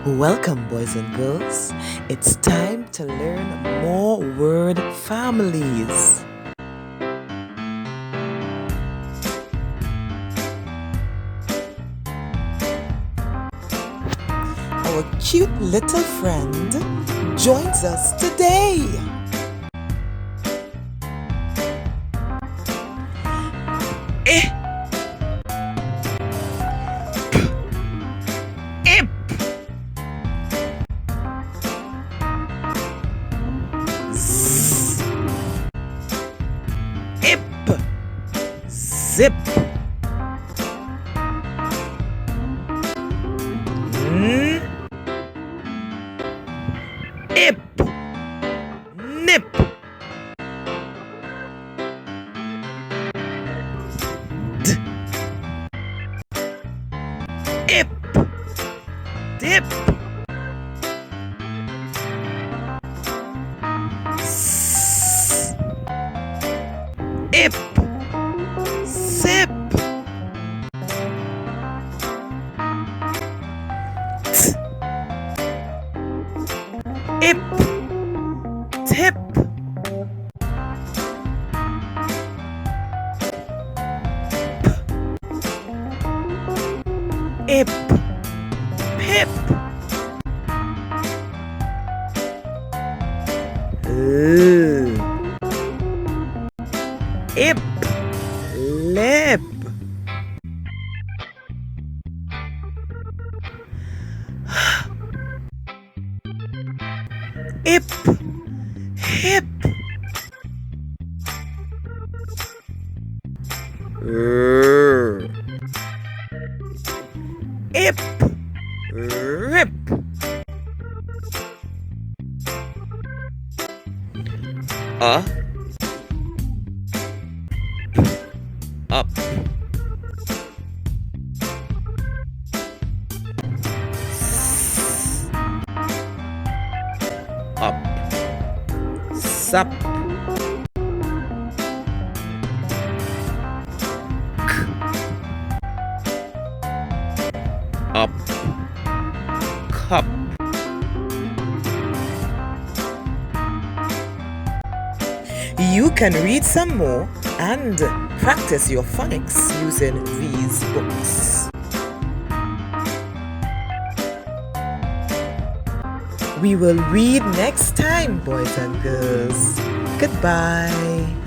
Welcome, boys and girls. It's time to learn more word families. Our cute little friend joins us today. Eh, ip, z, ip, zip, n, ip, nip, d, ip, dip, s, ip, zip, t, ip, tip, ip, pip, l, ip, lip, ip, hip, r, ip, rip, up, up, up, sup, up, cup. You can read some more and practice your phonics using these books. We will read next time, boys and girls. Goodbye.